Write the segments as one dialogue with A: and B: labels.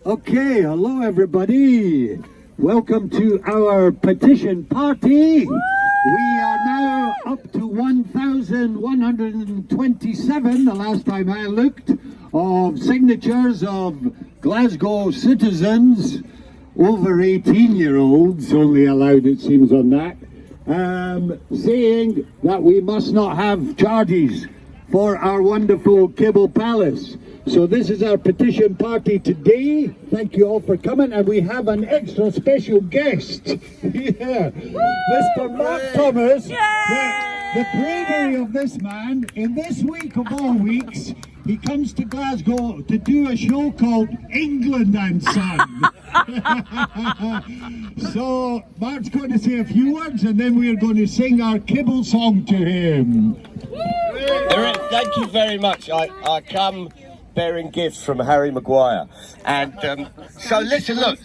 A: Okay, hello everybody. Welcome to our petition party. We are now up to 1,127, the last time I looked, of signatures of Glasgow citizens, over 18-year-olds, only allowed it seems on that, saying that we must not have charges for our wonderful Kibble Palace. So this is our petition party today. Thank you all for coming, and we have an extra special guest. Yeah. Mr. Mark Thomas. The bravery of this man, in this week of all weeks, he comes to Glasgow to do a show called England and Son. So Mark's going to say a few words, and then we're going to sing our Kibble song to him.
B: Eric, thank you very much. I come bearing gifts from Harry Maguire, and so listen, look,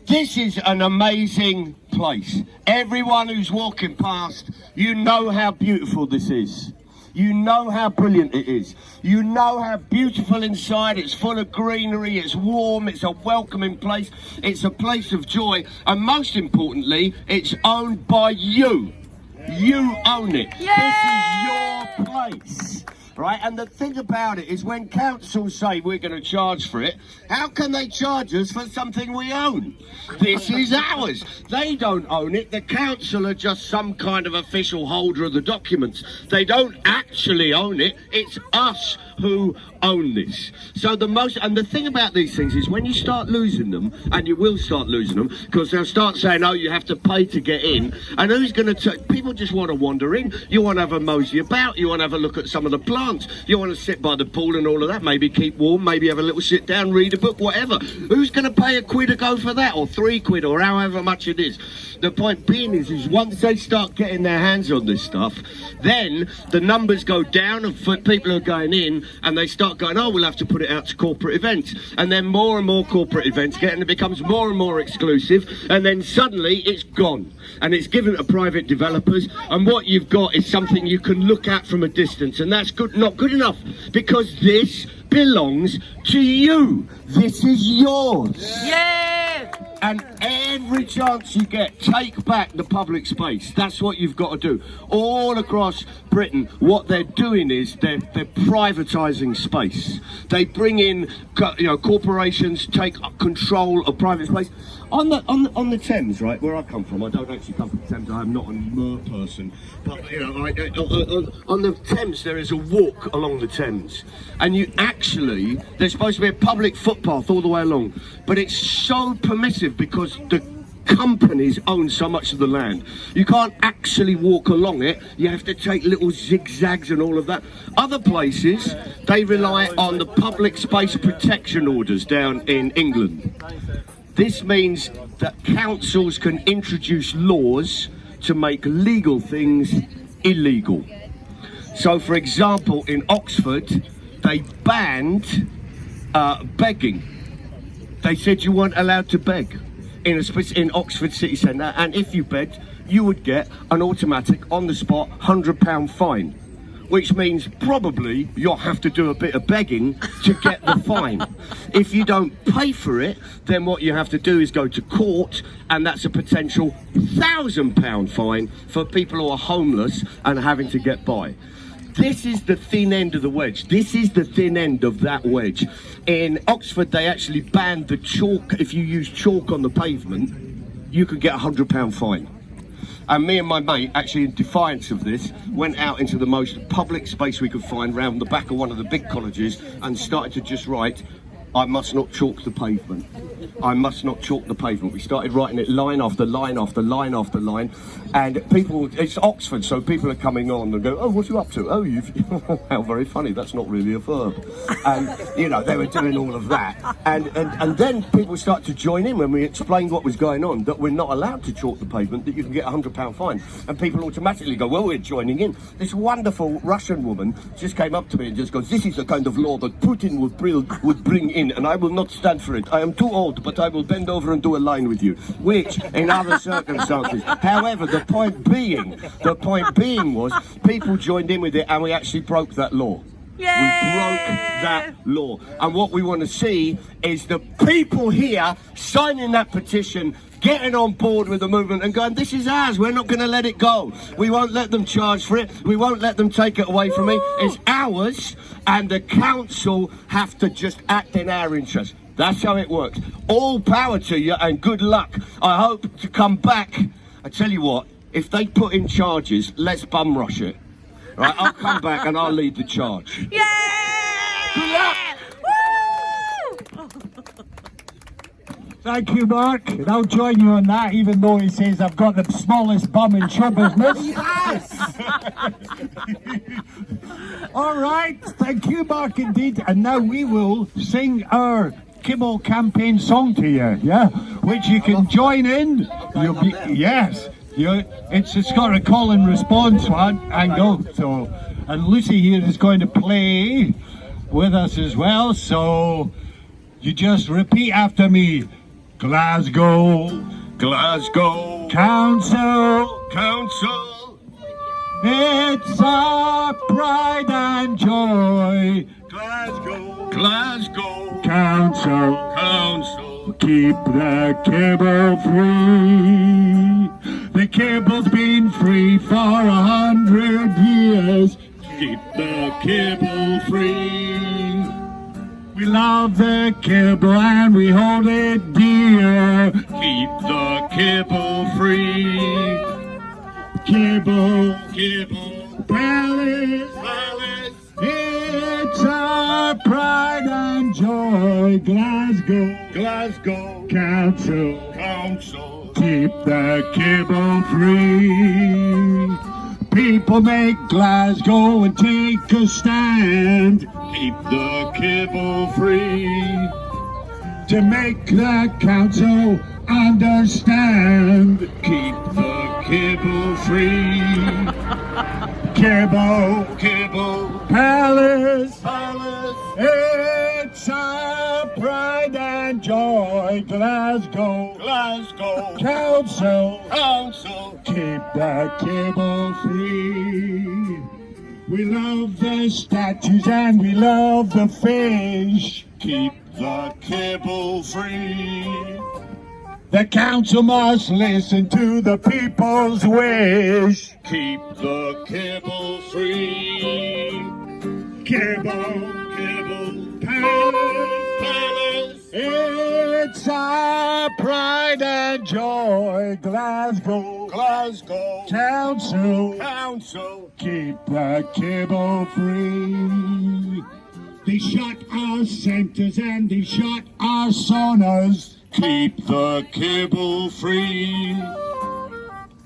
B: this is an amazing place. Everyone who's walking past, you know how beautiful this is. You know how brilliant it is. You know how beautiful inside. It's full of greenery, it's warm, it's a welcoming place, it's a place of joy, and most importantly, it's owned by you. You own it. Yay! This is your place. Right, and the thing about it is, when councils say we're going to charge for it, how can they charge us for something we own? This is ours. They don't own it. The council are just some kind of official holder of the documents. They don't actually own it. It's us who own this. So the thing about these things is, when you start losing them, and you will start losing them, because they'll start saying, oh, you have to pay to get in, and who's going to people just want to wander in. You want to have a mosey about, you want to have a look at some of the plants, you want to sit by the pool and all of that, maybe keep warm, maybe have a little sit down, read a book, whatever. Who's going to pay £1 to go for that, or £3, or however much it is? The point being is once they start getting their hands on this stuff, then the numbers go down of people who are going in, and they start going, oh, we'll have to put it out to corporate events, and then more and more corporate events get, and it becomes more and more exclusive, and then suddenly it's gone, and it's given to private developers, and what you've got is something you can look at from a distance, and that's not good enough, because this belongs to you. This is yours. Yeah. And every chance you get, take back the public space. That's what you've got to do. All across Britain, what they're doing is they're privatising space. They bring in, corporations take control of private space. On the Thames, right, where I come from, I don't actually come from the Thames, I'm not a Mer person, but on the Thames there is a walk along the Thames, and there's supposed to be a public footpath all the way along, but it's so permissive because the companies own so much of the land. You can't actually walk along it, you have to take little zigzags and all of that. Other places, they rely on the public space protection orders down in England. This means that councils can introduce laws to make legal things illegal. So, for example, in Oxford, they banned begging. They said you weren't allowed to beg in Oxford city centre, and if you begged, you would get an automatic, on-the-spot, £100 fine. Which means probably you'll have to do a bit of begging to get the fine. If you don't pay for it, then what you have to do is go to court, and that's a potential £1,000 fine for people who are homeless and having to get by. This is the thin end of the wedge. This is the thin end of that wedge. In Oxford, they actually banned the chalk. If you use chalk on the pavement, you could get a £100 fine. And me and my mate, actually in defiance of this, went out into the most public space we could find round the back of one of the big colleges and started to just write, I must not chalk the pavement. I must not chalk the pavement. We started writing it line after line after line after line, and it's Oxford, so people are coming on and go, oh, what are you up to? Oh, how very funny, that's not really a verb. And, they were doing all of that. And then people start to join in when we explained what was going on, that we're not allowed to chalk the pavement, that you can get a £100 fine. And people automatically go, well, we're joining in. This wonderful Russian woman just came up to me and just goes, this is the kind of law that Putin would bring in, and I will not stand for it. I am too old, but I will bend over and do a line with you, which in other circumstances. However, the point being was people joined in with it, and we actually broke that law. We broke that law. And what we want to see is the people here signing that petition, getting on board with the movement and going, this is ours, we're not going to let it go. We won't let them charge for it, we won't let them take it away from me. It's ours, and the council have to just act in our interest. That's how it works. All power to you and good luck. I hope to come back. I tell you what, if they put in charges, let's bum rush it. Right, I'll come back and I'll lead the charge.
C: Yay!
B: Good luck!
C: Woo!
A: Thank you, Mark. And I'll join you on that, even though he says I've got the smallest bum in show business.
B: Yes!
A: All right, thank you, Mark, indeed. And now we will sing our Kibble campaign song to you, yeah? Which you can join in. You'll be, yes. It's got a call and response one angle, so, and Lucy here is going to play with us as well, so you just repeat after me. Glasgow,
B: Glasgow
A: Council,
B: Council,
A: it's our pride and joy.
B: Glasgow, Glasgow
A: Council,
B: Council,
A: keep the kibble free. The kibble's been free for 100 years.
B: keep the kibble free.
A: We love the kibble and we hold it dear.
B: Keep the kibble free.
A: Kibble,
B: Kibble
A: Palace,
B: Palace,
A: it's our pride and joy. Glasgow
B: Glasgow
A: Council,
B: Council,
A: keep the kibble free. People make Glasgow and take a stand
B: keep the kibble free.
A: to make the council understand.
B: Keep the kibble free.
A: Kibble
B: Kibble
A: Palace,
B: Palace,
A: it's our pride and joy. Glasgow
B: Glasgow
A: Council,
B: Council,
A: keep the kibble free. We love the statues and we love the fish.
B: keep the kibble free.
A: The council must listen to the people's wish.
B: Keep the kibble free.
A: Kibble
B: Kibble
A: Palace,
B: Palace,
A: it's our pride and joy. Glasgow
B: Glasgow
A: Council,
B: Council,
A: keep the kibble free. They shut our centres and they shut our saunas.
B: keep the kibble free.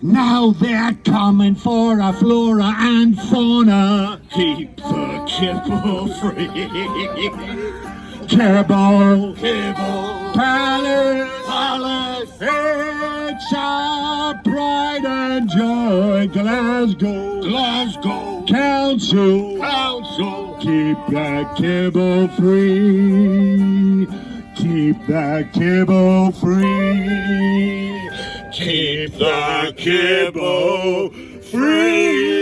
A: Now they're coming for our flora and fauna.
B: Keep the kibble free.
A: Kibble
B: Kibble
A: Palace,
B: Palace,
A: it's our pride and joy. Glasgow
B: Glasgow
A: Council,
B: Council,
A: keep the kibble free. Keep the kibble free.
B: keep the kibble free.